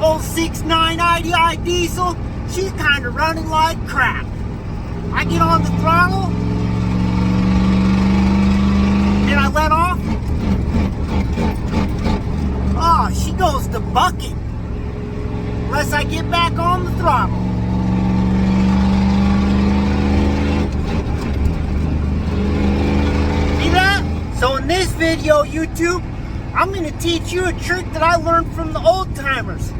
Old 6.9 IDI diesel, she's kind of running like crap. I get on the throttle, and I let off. Oh, she goes to bucking. Unless I get back on the throttle. See that? So in this video, YouTube, I'm going to teach you a trick that I learned from the old timers.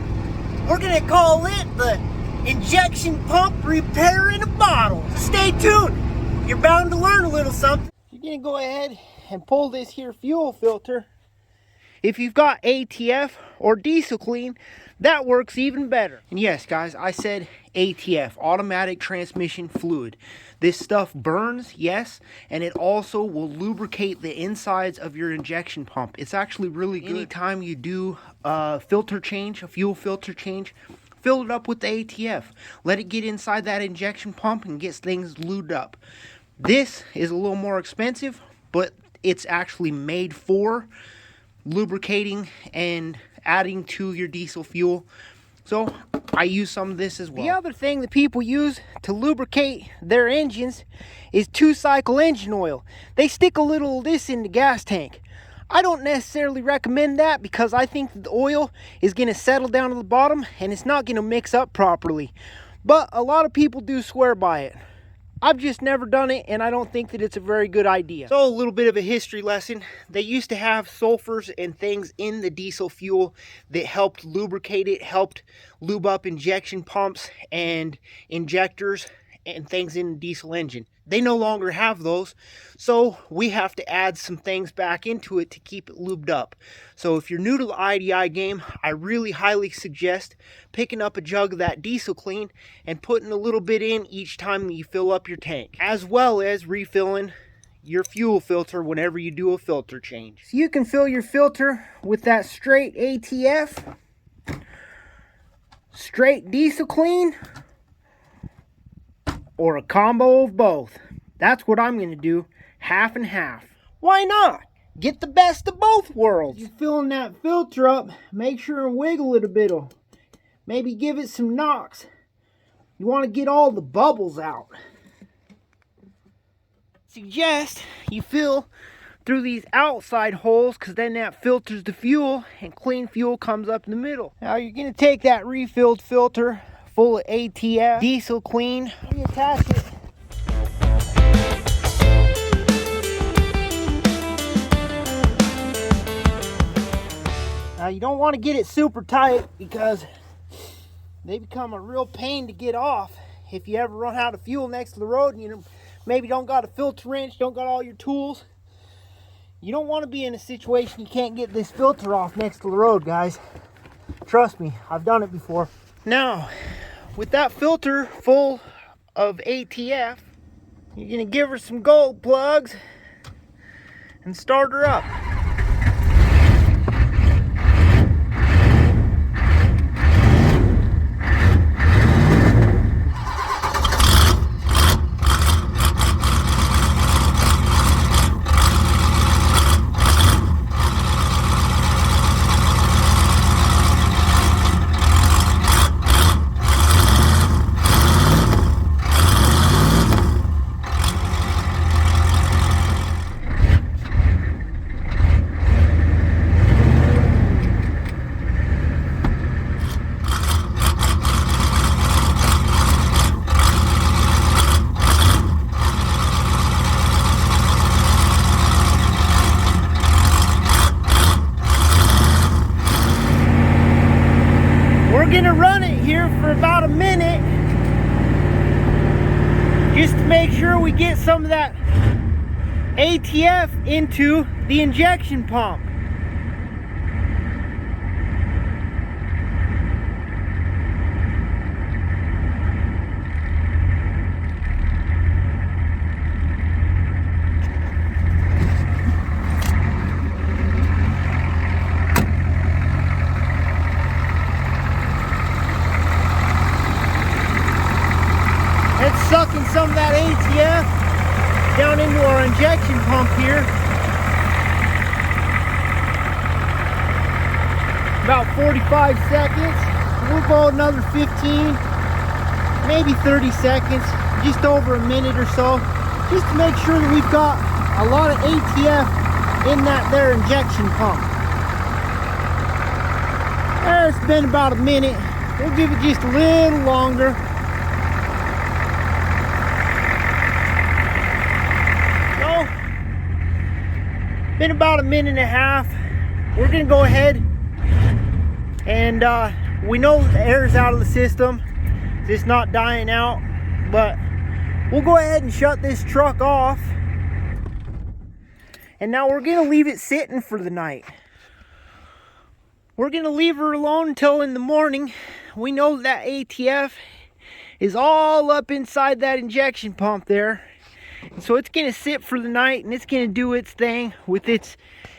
We're going to call it the injection pump repair in a bottle. So stay tuned. You're bound to learn a little something. You're going to go ahead and pull this here fuel filter. If you've got ATF or diesel clean, that works even better. And yes, guys, I said ATF, automatic transmission fluid. This stuff burns, yes, and it also will lubricate the insides of your injection pump. It's actually really good. Anytime you do a filter change, a fuel filter change, fill it up with the ATF. Let it get inside that injection pump and get things lubed up. This is a little more expensive, but it's actually made for lubricating and adding to your diesel fuel. So I use some of this as well. The other thing that people use to lubricate their engines is 2-cycle engine oil. They stick a little of this in the gas tank. I don't necessarily recommend that because I think the oil is going to settle down to the bottom and it's not going to mix up properly. But a lot of people do swear by it. I've just never done it, and I don't think that it's a very good idea. So a little bit of a history lesson. They used to have sulfurs and things in the diesel fuel that helped lubricate it, helped lube up injection pumps and injectors and things in the diesel engine. They no longer have those, so we have to add some things back into it to keep it lubed up. So if you're new to the IDI game, I really highly suggest picking up a jug of that diesel clean and putting a little bit in each time that you fill up your tank, as well as refilling your fuel filter whenever you do a filter change. So you can fill your filter with that straight ATF, straight diesel clean, or a combo of both. That's what I'm going to do, half and half. Why not? Get the best of both worlds. You're filling that filter up, make sure and wiggle it a bit. Maybe give it some knocks. You want to get all the bubbles out. Suggest you fill through these outside holes because then that filters the fuel and clean fuel comes up in the middle. Now you're going to take that refilled filter full of ATF, diesel clean, reattach it. Now you don't want to get it super tight because they become a real pain to get off if you ever run out of fuel next to the road and you maybe don't got a filter wrench, don't got all your tools. You don't want to be in a situation you can't get this filter off next to the road, guys. Trust me, I've done it before. Now, with that filter full of ATF, you're going to give her some gold plugs and start her up. We're gonna run it here for about a minute just to make sure we get some of that ATF into the injection pump. It's sucking some of that ATF down into our injection pump here. About 45 seconds. we'll go another 15, maybe 30 seconds, just over a minute or so, just to make sure that we've got a lot of ATF in that there injection pump. It's been about a minute. We'll give it just a little longer. So, been about a minute and a half. We're gonna go ahead and we know the air's out of the system. It's not dying out, but we'll go ahead and shut this truck off. And now we're gonna leave it sitting for the night. We're gonna leave her alone until in the morning. We know that ATF is all up inside that injection pump there. And so it's gonna sit for the night and it's gonna do its thing with its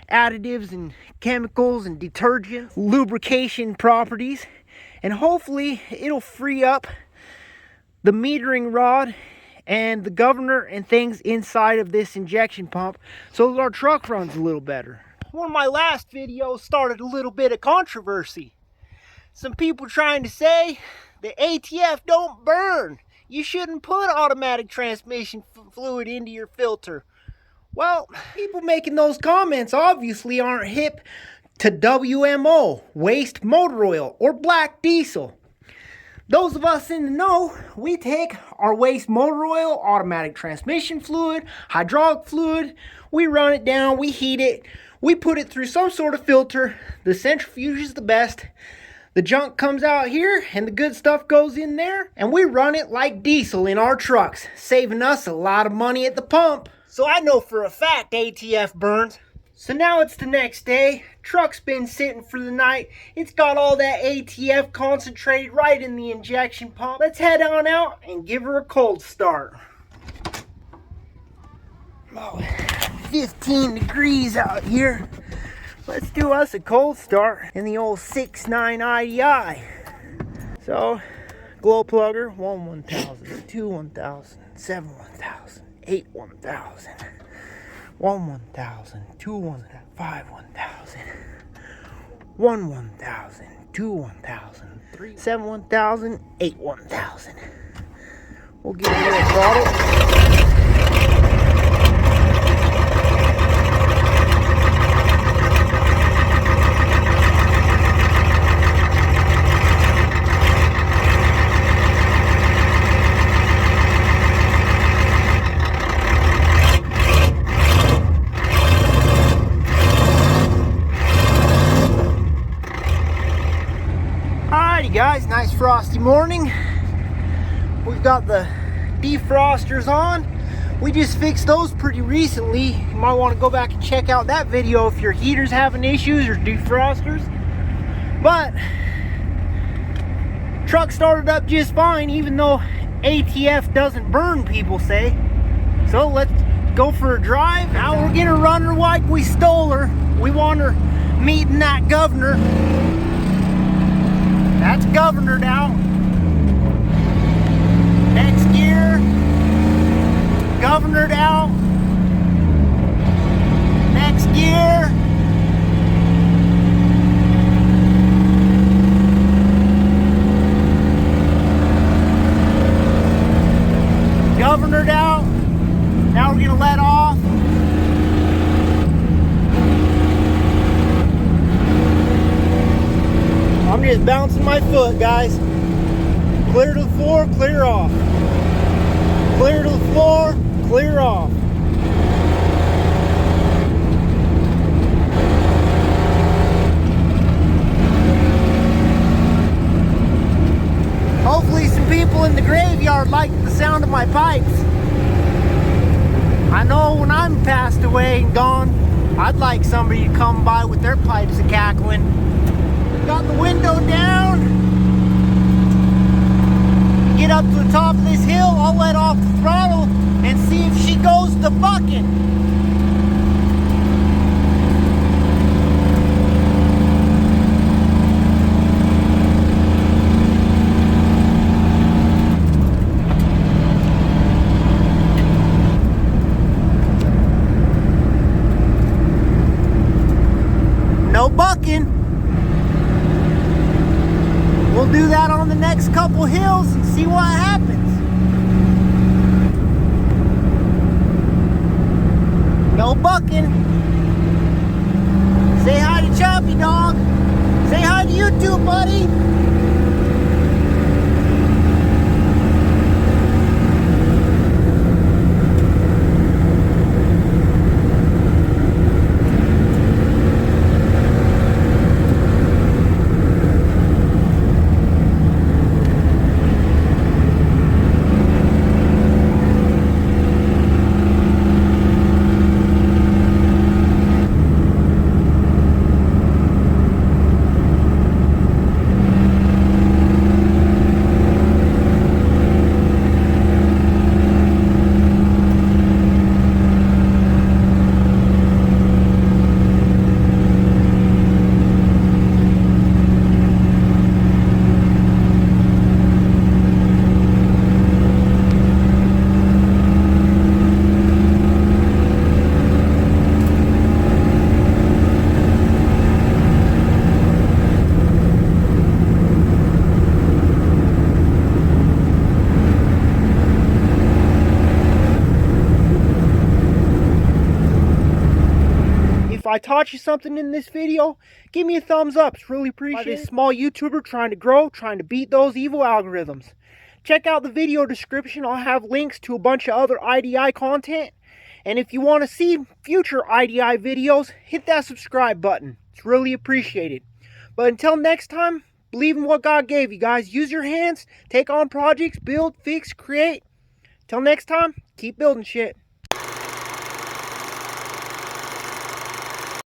additives and chemicals and detergents, lubrication properties. And hopefully it'll free up the metering rod and the governor and things inside of this injection pump so that our truck runs a little better. One of my last videos started a little bit of controversy. Some people trying to say the ATF don't burn. You shouldn't put automatic transmission fluid into your filter. Well, people making those comments obviously aren't hip to WMO, waste motor oil, or black diesel. Those of us in the know, we take our waste motor oil, automatic transmission fluid, hydraulic fluid, we run it down, we heat it, we put it through some sort of filter. The centrifuge is the best. The junk comes out here and the good stuff goes in there, and we run it like diesel in our trucks, saving us a lot of money at the pump. So I know for a fact ATF burns. So now it's the next day. Truck's been sitting for the night. It's got all that ATF concentrated right in the injection pump. Let's head on out and give her a cold start. Oh, 15 degrees out here. Let's do us a cold start in the old 6.9 IDI. So, glow plugger, 1 1000, 2 1000, 7 1000, 8 1000, 1 1000, 2 1000, 5 1000, 1 1000, 2 1000, 3 7 1000, 8 1000. We'll give it a little throttle. Guys, nice frosty morning. We've got the defrosters on. We just fixed those pretty recently. You might want to go back and check out that video if your heater's having issues or defrosters. But truck started up just fine, even though ATF doesn't burn, people say. So let's go for a drive. Now we're gonna run her like we stole her. We want her meeting that governor. That's governor now. Next gear, governored out. Next gear. Governored out. Now we're gonna let off. I'm just bouncing my foot, guys. Clear to the floor, clear off. Clear to the floor, clear off. Hopefully some people in the graveyard like the sound of my pipes. I know when I'm passed away and gone, I'd like somebody to come by with their pipes a-cackling. Got the window down. Get up to the top of this hill, I'll let off the throttle and see if she goes to bucking. No bucking. We'll we'll do that on the next couple hills and see what happens. No bucking. Say hi to Choppy Dog. Say hi to you too, buddy. If I taught you something in this video, give me a thumbs up. It's really appreciated. By this small YouTuber trying to grow, trying to beat those evil algorithms. Check out the video description. I'll have links to a bunch of other IDI content. And if you want to see future IDI videos, hit that subscribe button. It's really appreciated. But until next time, believe in what God gave you, guys. Use your hands, take on projects, build, fix, create. Till next time, keep building shit.